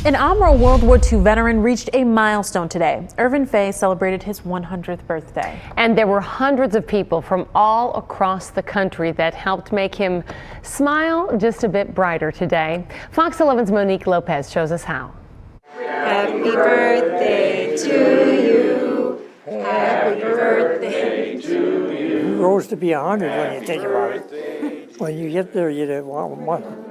An Omro World War II veteran reached a milestone today. Ervin Fay celebrated his 100th birthday. And there were hundreds of people from all across the country that helped make him smile just a bit brighter today. Fox 11's Monique Lopez shows us how. Happy birthday to you. Happy birthday to you. Who rose to be 100 when you think about it? When you get there, you think, well, what?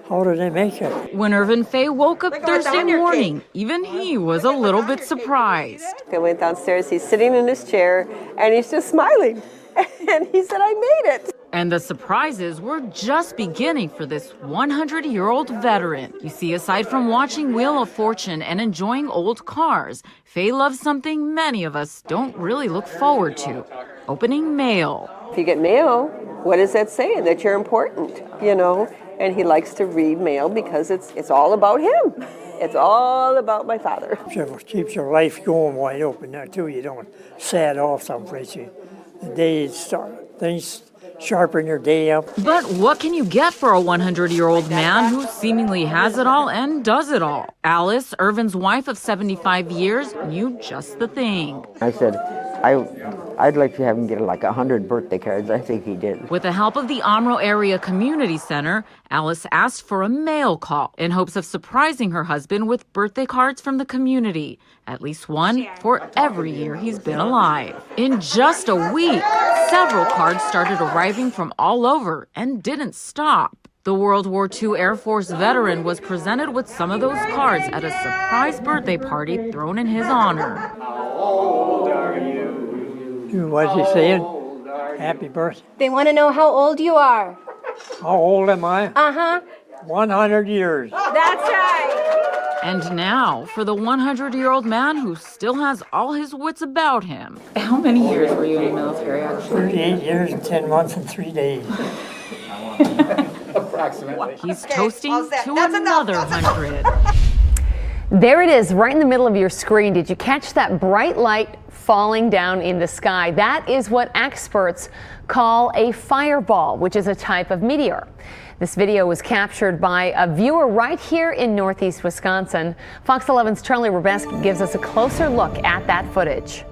How did they make it? When Ervin Fay woke up Thursday morning, even he was a little bit surprised. I went downstairs, he's sitting in his chair, and he's just smiling. And he said, I made it. And the surprises were just beginning for this 100-year-old veteran. You see, aside from watching Wheel of Fortune and enjoying old cars, Fay loves something many of us don't really look forward to: opening mail. If you get mail, what does that say? That you're important, you know? And he likes to read mail because it's all about him. It's all about my father. It keeps your life going wide open there too. You don't sad off someplace. The days start, things sharpen your day up. But what can you get for a 100-year-old man who seemingly has it all and does it all? Alice, Ervin's wife of 75 years, knew just the thing. I said, I'd like to have him get like 100 birthday cards. I think he did. With the help of the Omro Area Community Center, Alice asked for a mail call in hopes of surprising her husband with birthday cards from the community. At least one for every year he's been alive. In just a week, several cards started arriving from all over and didn't stop. The World War II Air Force veteran was presented with some of those cards at a surprise birthday party thrown in his honor. How old are you? What's he saying? Happy birthday. They want to know how old you are. How old am I? 100 years. That's right. And now for the 100-year-old man who still has all his wits about him. How many years were you in the military, actually? 38 years and 10 months and 3 days. Approximately. He's toasting to another 100. There it is, right in the middle of your screen. Did you catch that bright light falling down in the sky? That is what experts call a fireball, which is a type of meteor. This video was captured by a viewer right here in northeast Wisconsin. Fox 11's Charlie Rebeski gives us a closer look at that footage.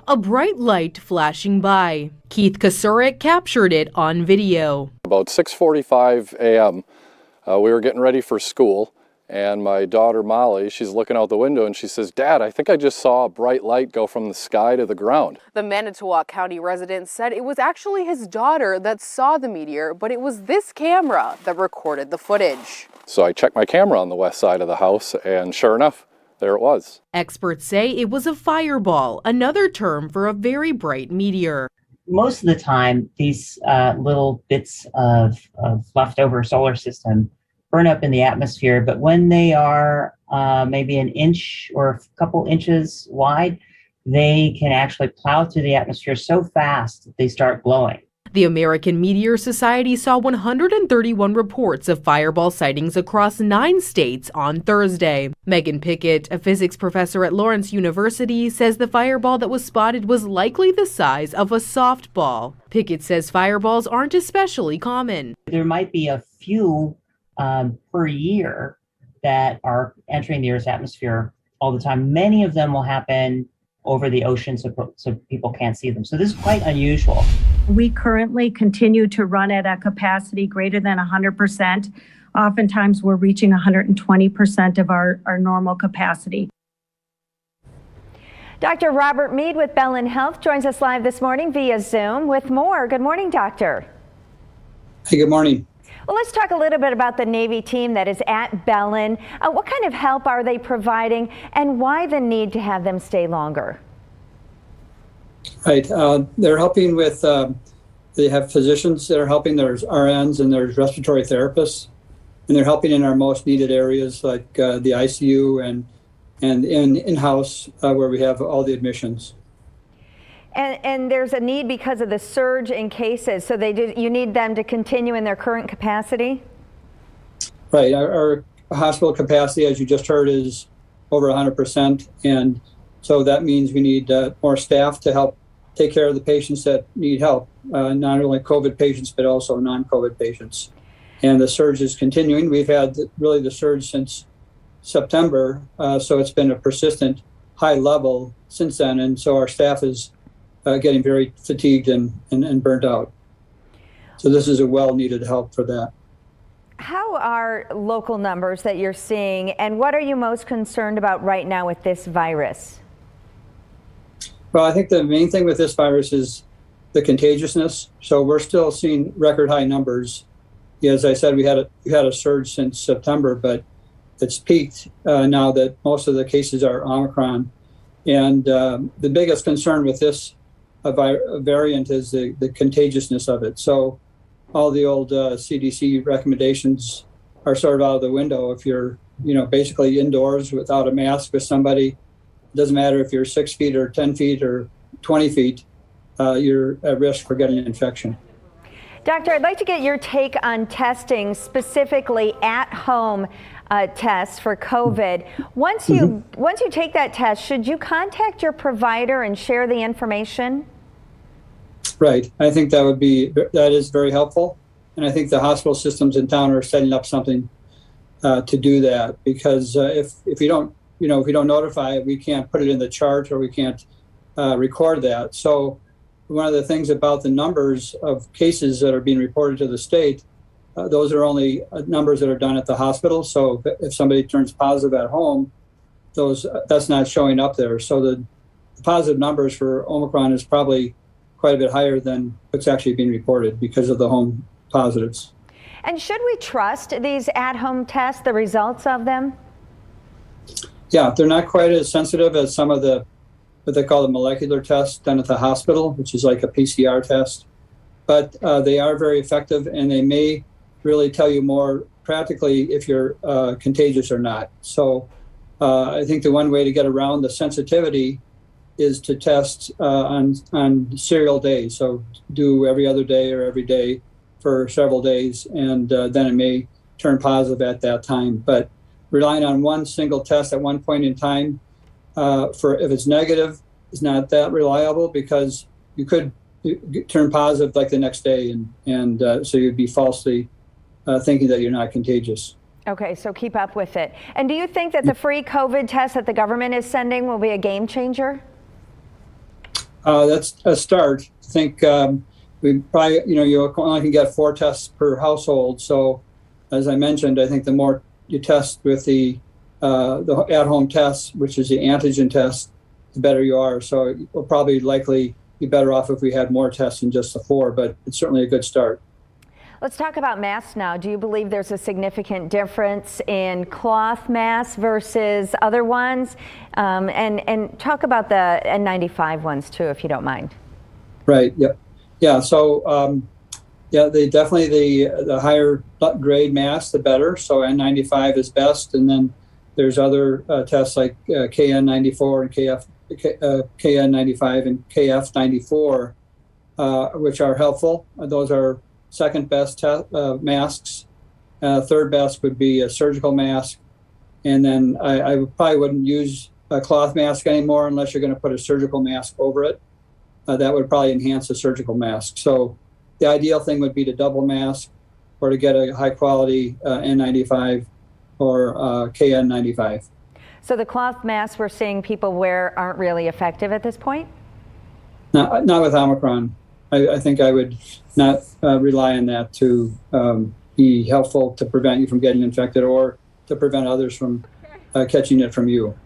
A bright light flashing by. Keith Kasurik captured it on video. About 6:45 a.m., we were getting ready for school, and my daughter Molly, she's looking out the window and she says, "Dad, I think I just saw a bright light go from the sky to the ground." The Manitowoc County resident said it was actually his daughter that saw the meteor, but it was this camera that recorded the footage. So I checked my camera on the west side of the house, and sure enough, there it was. Experts say it was a fireball, another term for a very bright meteor. Most of the time, these little bits of leftover solar system burn up in the atmosphere, but when they are maybe an inch or a couple inches wide, they can actually plow through the atmosphere so fast that they start glowing. The American Meteor Society saw 131 reports of fireball sightings across 9 states on Thursday. Megan Pickett, a physics professor at Lawrence University, says the fireball that was spotted was likely the size of a softball. Pickett says fireballs aren't especially common. There might be a few per year that are entering the Earth's atmosphere all the time. Many of them will happen over the ocean so people can't see them. So this is quite unusual. We currently continue to run at a capacity greater than 100%. Oftentimes we're reaching 120% of our normal capacity. Dr. Robert Mead with Bellin Health joins us live this morning via Zoom with more. Good morning, doctor. Hey, good morning. Well, let's talk a little bit about the Navy team that is at Bellin. What kind of help are they providing, and why the need to have them stay longer? Right. They're helping with, they have physicians that are helping. There's RNs and there's respiratory therapists, and they're helping in our most needed areas like the ICU and in-house where we have all the admissions. And there's a need because of the surge in cases, so you need them to continue in their current capacity? Right. Our hospital capacity, as you just heard, is over 100%, and so that means we need more staff to help take care of the patients that need help, not only COVID patients, but also non-COVID patients. and the surge is continuing. We've had really the surge since September, so it's been a persistent high level since then, and so our staff is getting very fatigued and burnt out. So this is a well-needed help for that. How are local numbers that you're seeing, and what are you most concerned about right now with this virus? Well, I think the main thing with this virus is the contagiousness. So we're still seeing record high numbers. As I said, we had a surge since September, but it's peaked now that most of the cases are Omicron. And the biggest concern with this variant is the contagiousness of it. So all the old CDC recommendations are sort of out of the window. If you're, basically indoors without a mask with somebody, it doesn't matter if you're 6 feet or 10 feet or 20 feet, you're at risk for getting an infection. Doctor, I'd like to get your take on testing, specifically at-home tests for COVID. Once you take that test, should you contact your provider and share the information? Right. I think that is very helpful. And I think the hospital systems in town are setting up something to do that, because if you don't, if we don't notify it, we can't put it in the chart, or we can't record that. So one of the things about the numbers of cases that are being reported to the state, those are only numbers that are done at the hospital. So if somebody turns positive at home, that's not showing up there. So the positive numbers for Omicron is probably quite a bit higher than what's actually being reported because of the home positives. And should we trust these at-home tests, the results of them? Yeah, they're not quite as sensitive as some of what they call the molecular tests done at the hospital, which is like a PCR test. But they are very effective, and they may really tell you more practically if you're contagious or not. So I think the one way to get around the sensitivity is to test on serial days. So do every other day or every day for several days, and then it may turn positive at that time. But relying on one single test at one point in time, for if it's negative, is not that reliable, because you could turn positive like the next day, and so you'd be falsely thinking that you're not contagious. Okay, so keep up with it. And do you think that the free COVID test that the government is sending will be a game changer? That's a start. I think we probably, you only can get 4 tests per household. So as I mentioned, I think the more you test with the at-home test, which is the antigen test, the better you are. So we'll probably likely be better off if we had more tests than just the 4, but it's certainly a good start. Let's talk about masks now. Do you believe there's a significant difference in cloth masks versus other ones? And talk about the N95 ones too, if you don't mind. Right. Yep. Yeah. So they definitely the higher grade mask, the better. So N95 is best, and then there's other tests like KN94 and KN95 and KF94, which are helpful. Those are second best masks. Third best would be a surgical mask. And then I probably wouldn't use a cloth mask anymore unless you're going to put a surgical mask over it. That would probably enhance the surgical mask. So the ideal thing would be to double mask, or to get a high quality N95 or KN95. So the cloth masks we're seeing people wear aren't really effective at this point? Not with Omicron. I think I would not rely on that to be helpful to prevent you from getting infected, or to prevent others from catching it from you.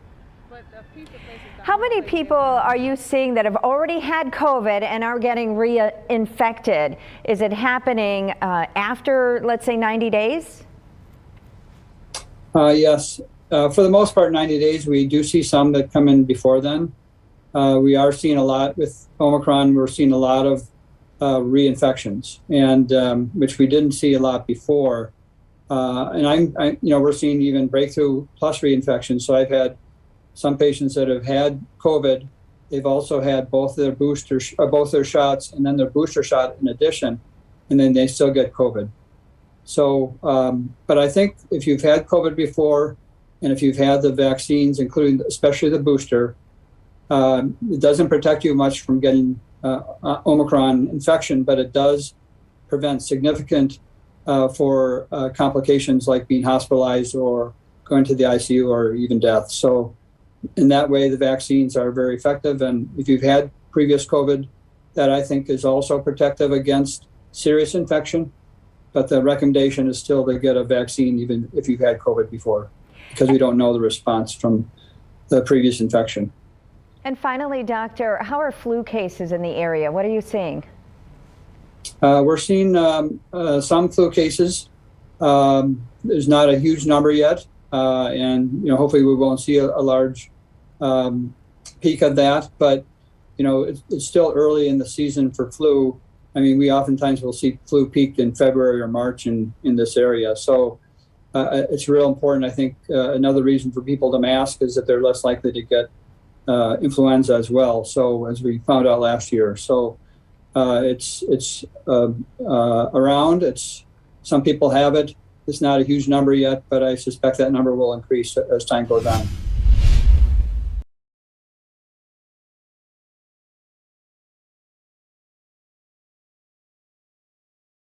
How many people are you seeing that have already had COVID and are getting reinfected? Is it happening after, let's say, 90 days? Yes. For the most part, 90 days. We do see some that come in before then. We are seeing a lot with Omicron. We're seeing a lot of reinfections, and which we didn't see a lot before. And we're seeing even breakthrough plus reinfections. So I've had some patients that have had COVID. They've also had both their both their shots, and then their booster shot in addition, and then they still get COVID. So, but I think if you've had COVID before, and if you've had the vaccines, including especially the booster, it doesn't protect you much from getting Omicron infection, but it does prevent significant for complications like being hospitalized or going to the ICU or even death. So in that way, the vaccines are very effective. And if you've had previous COVID, that I think is also protective against serious infection. But the recommendation is still to get a vaccine even if you've had COVID before, because we don't know the response from the previous infection. And finally, doctor, how are flu cases in the area? What are you seeing? We're seeing some flu cases. There's not a huge number yet, and hopefully we won't see a large peak of that. But it's still early in the season for flu. I mean, we oftentimes will see flu peak in February or March in this area. So it's real important. I think another reason for people to mask is that they're less likely to get influenza as well. So as we found out last year. So it's around. Some people have it. It's not a huge number yet, but I suspect that number will increase as time goes on.